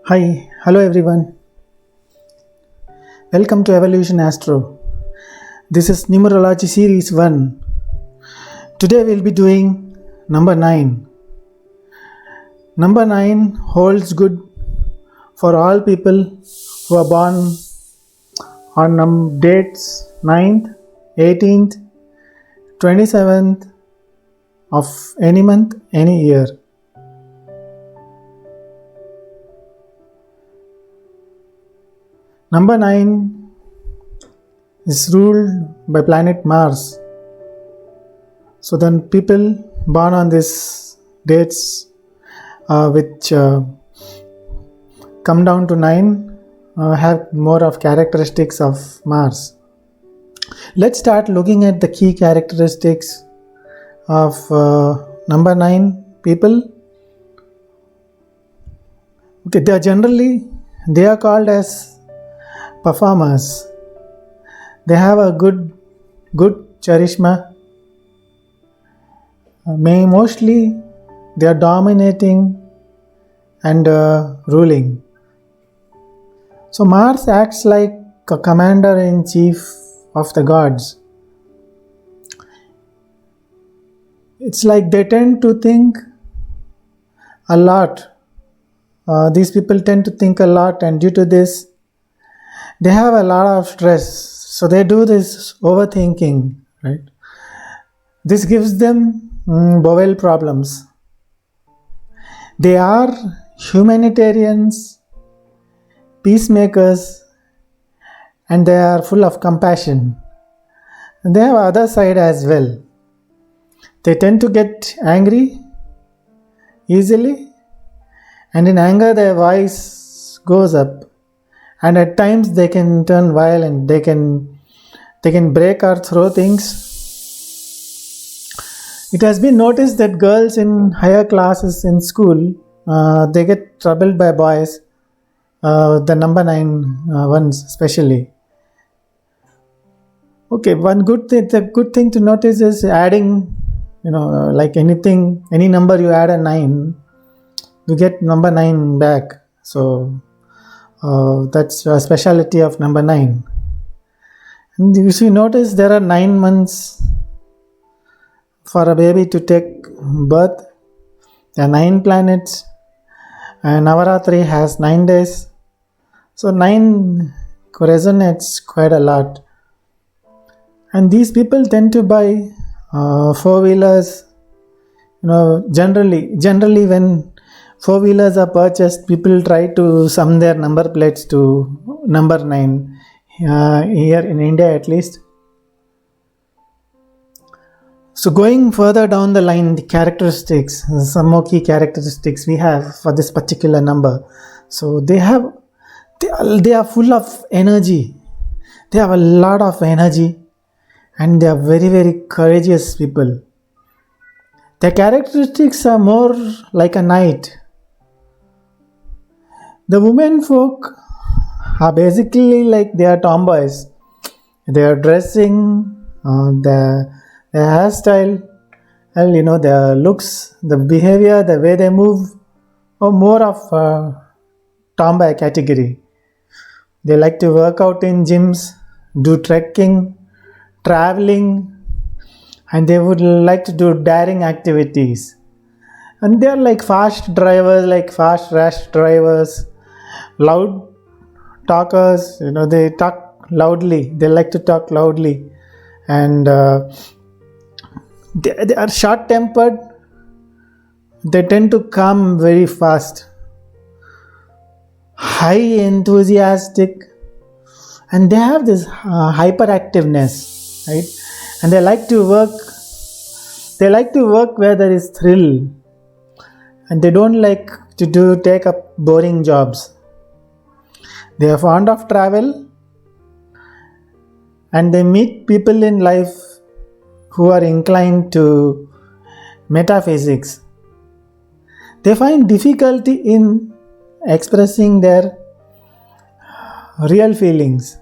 Hi, hello everyone. Welcome to Evolution Astro. This is Numerology Series 1. Today we'll be doing number 9. Number 9 holds good for all people who are born on dates 9th, 18th, 27th of any month, any year. Number 9 is ruled by planet Mars. So then people born on these dates which come down to 9 have more of characteristics of Mars. Let's start looking at the key characteristics of number 9 people. Okay, they are called as performers. They have a good charisma. Mostly they are dominating and ruling. So Mars acts like a commander-in-chief of the gods. It's like they tend to think a lot. These people tend to think a lot, and due to this they have a lot of stress, so they do this overthinking, right? This gives them bowel problems. They are humanitarians, peacemakers, and they are full of compassion. And they have other side as well. They tend to get angry easily, and in anger their voice goes up. And at times they can turn violent. They can break or throw things. It has been noticed that girls in higher classes in school they get troubled by boys. The number 9 ones especially. Okay, the good thing to notice is adding. Like any number you add a 9, you get number 9 back. So that's a speciality of number 9. And if you notice, there are 9 months for a baby to take birth. There are 9 planets, and Navaratri has 9 days. So 9 resonates quite a lot. And these people tend to buy 4-wheelers. Generally when 4-wheelers are purchased, people try to sum their number plates to number 9, here in India at least. So going further down the line, the characteristics, some more key characteristics we have for this particular number. So they are full of energy. They have a lot of energy, and they are very, very courageous people. Their characteristics are more like a knight. The women folk are basically like they are tomboys. Their dressing, their hairstyle, their looks, the behavior, the way they move, are more of tomboy category. They like to work out in gyms, do trekking, traveling, and they would like to do daring activities. And they are like fast rash drivers, loud talkers. They talk loudly. They like to talk loudly, and they are short tempered. They tend to come very fast, high enthusiastic, and they have this hyperactiveness, right? And they like to work where there is thrill, and they don't like to take up boring jobs. They are fond of travel, and they meet people in life who are inclined to metaphysics. They find difficulty in expressing their real feelings.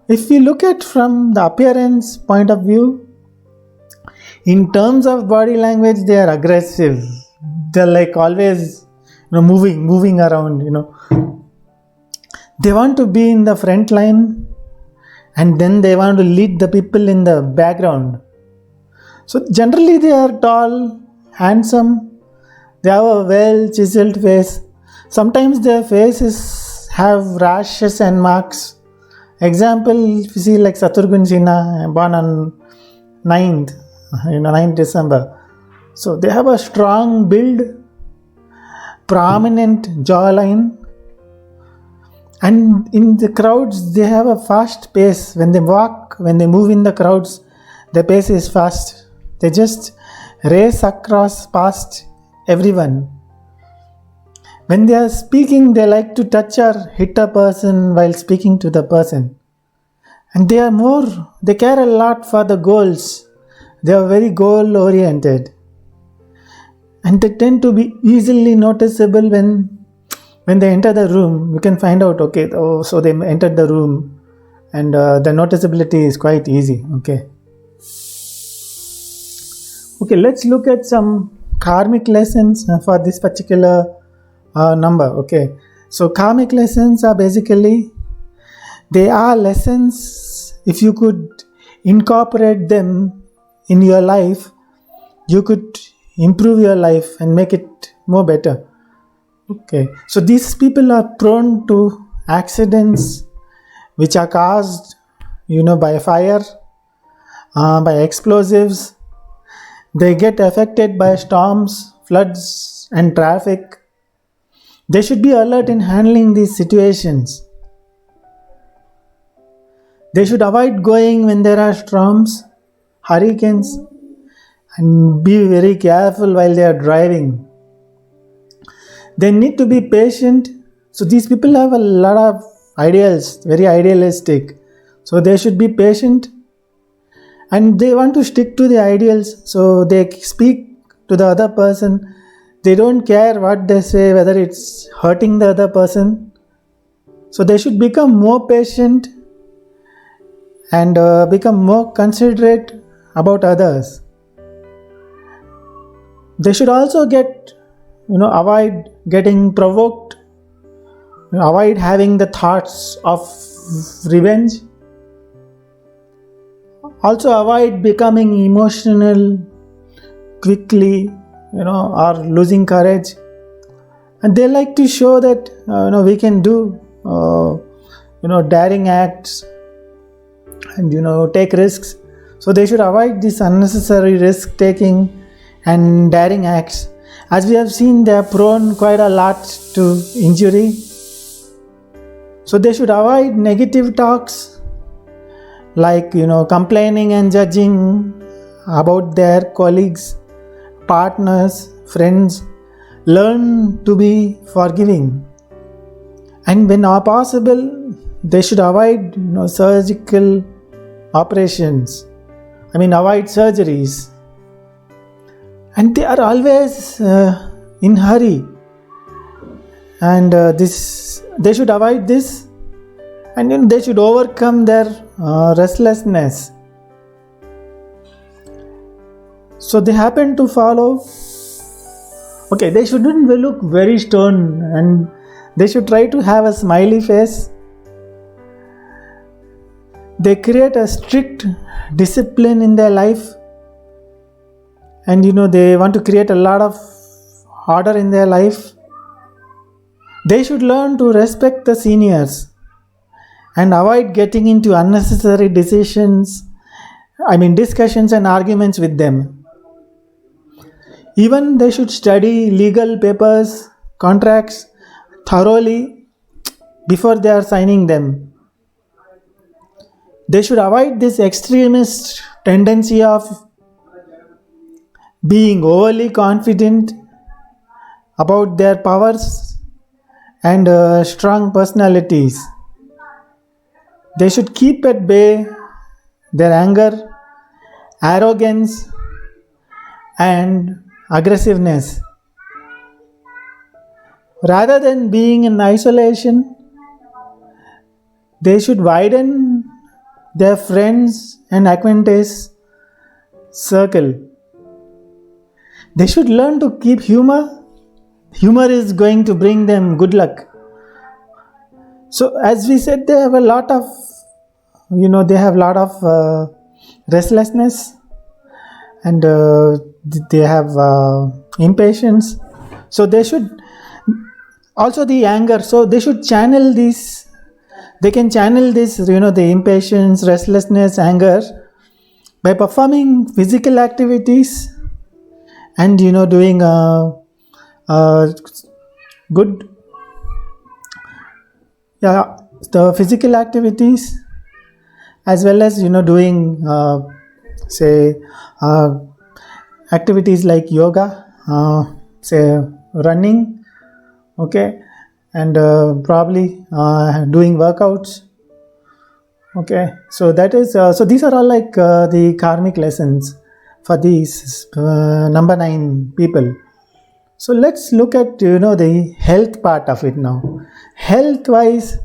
If we look at from the appearance point of view, in terms of body language, they are aggressive. They're like always moving around, They want to be in the front line, and then they want to lead the people in the background. So generally they are tall, handsome, they have a well chiseled face. Sometimes their faces have rashes and marks. Example, if you see like Shatrughan Sinha, born on 9th, 9th December. So they have a strong build, prominent jawline, and in the crowds they have a fast pace. When they walk, when they move in the crowds, the pace is fast. They just race across past everyone. When they are speaking, they like to touch or hit a person while speaking to the person. And they care a lot for the goals. They are very goal oriented. And they tend to be easily noticeable when they enter the room. You can find out, so they entered the room, and the noticeability is quite easy. Okay, let's look at some karmic lessons for this particular number. Okay, so karmic lessons are basically, they are lessons. If you could incorporate them in your life, you could improve your life and make it more better. Okay, so these people are prone to accidents which are caused, by fire, by explosives. They get affected by storms, floods, and traffic. They should be alert in handling these situations. They should avoid going when there are storms, hurricanes, and be very careful while they are driving. They need to be patient. So these people have a lot of ideals, very idealistic. So they should be patient, and they want to stick to the ideals. So they speak to the other person. They don't care what they say, whether it's hurting the other person. So they should become more patient and become more considerate about others. They should also avoid getting provoked, avoid having the thoughts of revenge. Also avoid becoming emotional quickly, or losing courage. And they like to show that we can do daring acts and take risks. So they should avoid this unnecessary risk taking and daring acts. As we have seen, they are prone quite a lot to injury. So they should avoid negative talks like complaining and judging about their colleagues, partners, friends. Learn to be forgiving. And when possible, they should avoid surgical operations. Avoid surgeries. And they are always in hurry. And they should avoid this. And they should overcome their restlessness. So they happen to follow. They shouldn't look very stern, and they should try to have a smiley face. They create a strict discipline in their life, and they want to create a lot of order in their life. They should learn to respect the seniors and avoid getting into unnecessary discussions and arguments with them. Even they should study legal papers, contracts thoroughly before they are signing them. They should avoid this extremist tendency of being overly confident about their powers and strong personalities. They should keep at bay their anger, arrogance, and aggressiveness. Rather than being in isolation, they should widen their friends and acquaintance circle. They should learn to keep humor Humor is going to bring them good luck. So as we said, they have a lot of, they have a lot of restlessness, and they have impatience. So they should also the anger. So they should channel this. They can channel this, the impatience, restlessness, anger by performing physical activities and doing good, the physical activities, as well as doing say activities like yoga, say running, okay, and probably doing workouts. Okay, so that is so these are all like the karmic lessons for these number 9 people. So let's look at the health part of it now. Health wise,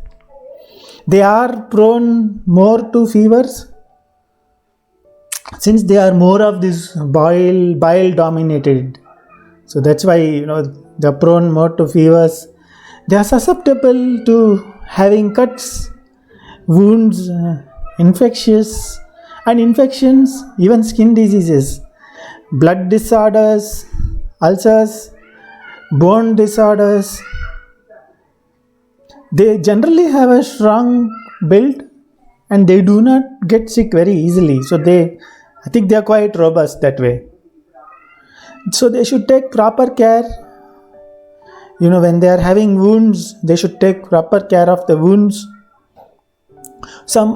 they are prone more to fevers, since they are more of this bile dominated. So that's why they're prone more to fevers. They are susceptible to having cuts, wounds, infections, even skin diseases, blood disorders, ulcers, bone disorders. They generally have a strong build and they do not get sick very easily. So I think they are quite robust that way. So they should take proper care. When they are having wounds, they should take proper care of the wounds. Some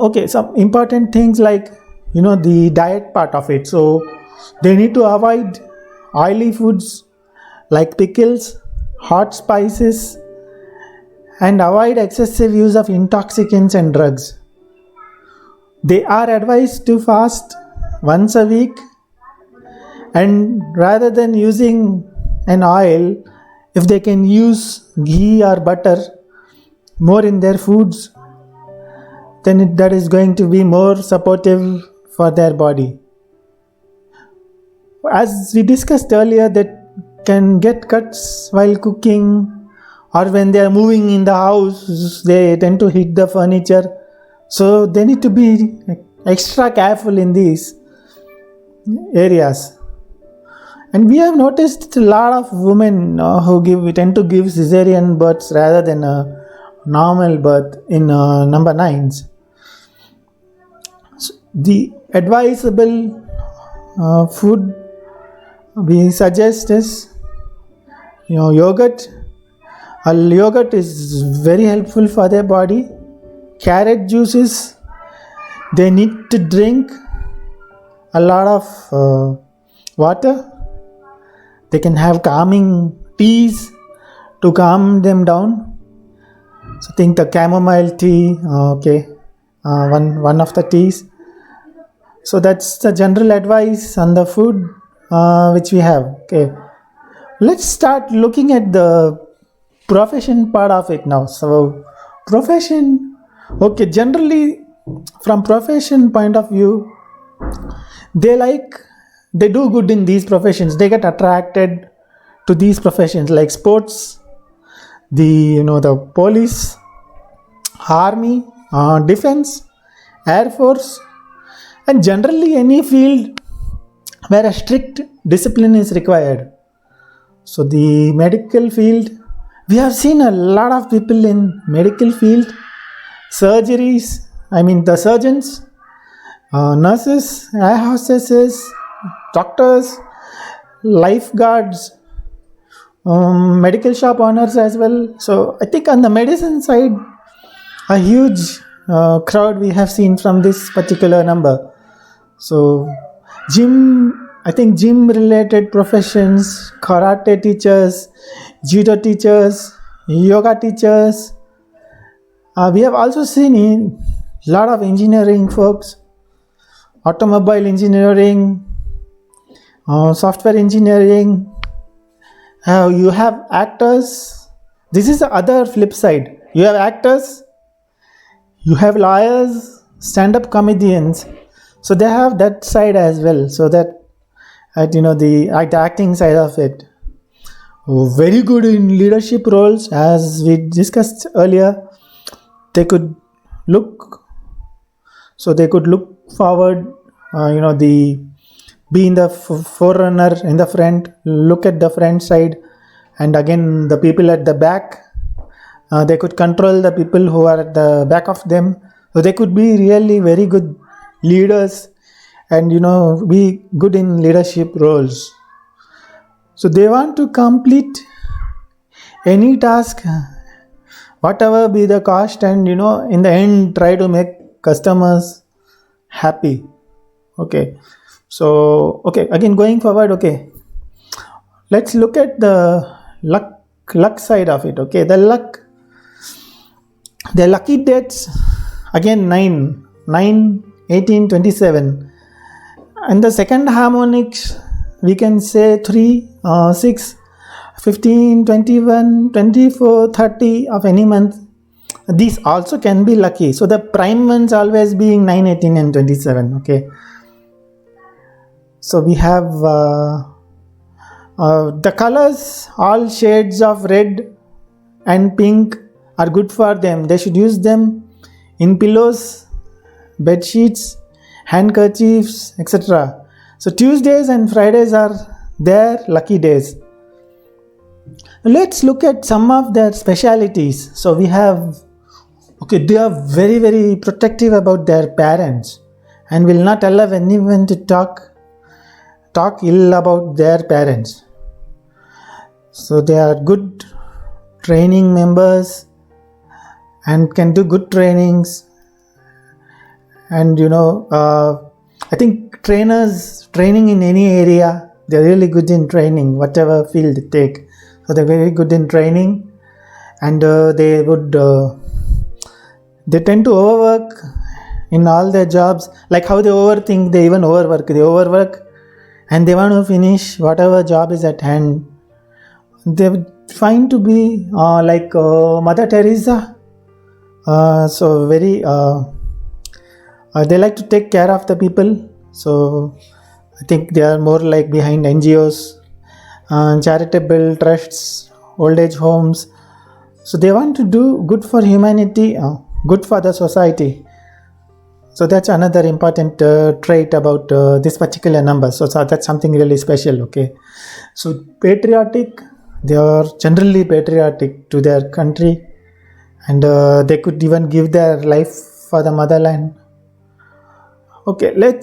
important things like the diet part of it. So they need to avoid oily foods like pickles, hot spices, and avoid excessive use of intoxicants and drugs. They are advised to fast once a week, and rather than using an oil, if they can use ghee or butter more in their foods, then that is going to be more supportive for their body. As we discussed earlier, that can get cuts while cooking, or when they are moving in the house, they tend to hit the furniture. So they need to be extra careful in these areas. And we have noticed a lot of women who tend to give cesarean births rather than a normal birth in number 9s. So the advisable food we suggest is yogurt. Yogurt is very helpful for their body. Carrot juices, they need to drink a lot of water. They can have calming teas to calm them down. So think the chamomile tea, one of the teas. So that's the general advice on the food which we have. Okay, let's start looking at the profession part of it now. So profession, generally from profession point of view, they do good in these professions. They get attracted to these professions like sports, the police, army, defense, air force, and generally any field where a strict discipline is required. So the medical field, we have seen a lot of people in medical field, surgeries, the surgeons, nurses, air hostesses, doctors, lifeguards, medical shop owners as well. So I think on the medicine side, a huge crowd we have seen from this particular number. So gym related professions, karate teachers, judo teachers, yoga teachers. We have also seen a lot of engineering folks, automobile engineering, software engineering. You have actors. This is the other flip side. You have actors, you have lawyers, stand-up comedians. So they have that side as well. So that the acting side of it. very good in leadership roles, as we discussed earlier. They could look, so they could look forward, the be in the forerunner in the front, look at the front side, and again the people at the back. They could control the people who are at the back of them. So they could be really very good leaders, and be good in leadership roles. So they want to complete any task, whatever be the cost, and in the end try to make customers happy. Okay, so again going forward, let's look at the luck side of it. Okay, the lucky dates, again 9, 18, 27, and the second harmonics we can say 3, 6, 15, 21, 24, 30 of any month. These also can be lucky. So the prime ones always being 9, 18 and 27. Okay, so we have the colors, all shades of red and pink are good for them. They should use them in pillows, bed sheets, handkerchiefs, etc. So Tuesdays and Fridays are their lucky days. Let's look at some of their specialities. So we have, they are very, very protective about their parents and will not allow anyone to talk ill about their parents. So they are good training members and can do good trainings. And I think training in any area, they're really good in training, whatever field they take. So they're very good in training, and they tend to overwork in all their jobs. Like how they overthink, they even overwork. They overwork and they want to finish whatever job is at hand. They find to be like Mother Teresa. So very they like to take care of the people. So I think they are more like behind NGOs, charitable trusts, old age homes. So they want to do good for humanity, good for the society. So that's another important trait about this particular number. So that's something really special. Okay, so patriotic, they are generally patriotic to their country, and they could even give their life for the motherland. Okay, I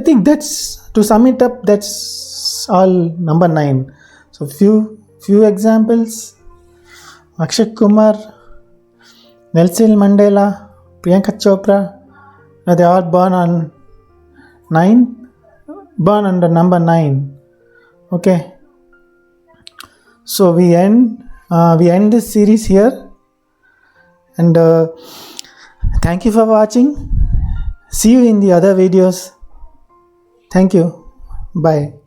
think that's, to sum it up, that's all number 9. So few examples: Akshay Kumar, Nelson Mandela, Priyanka Chopra. They are born under number 9. Okay, so we end this series here, and thank you for watching. See you in the other videos. Thank you. Bye.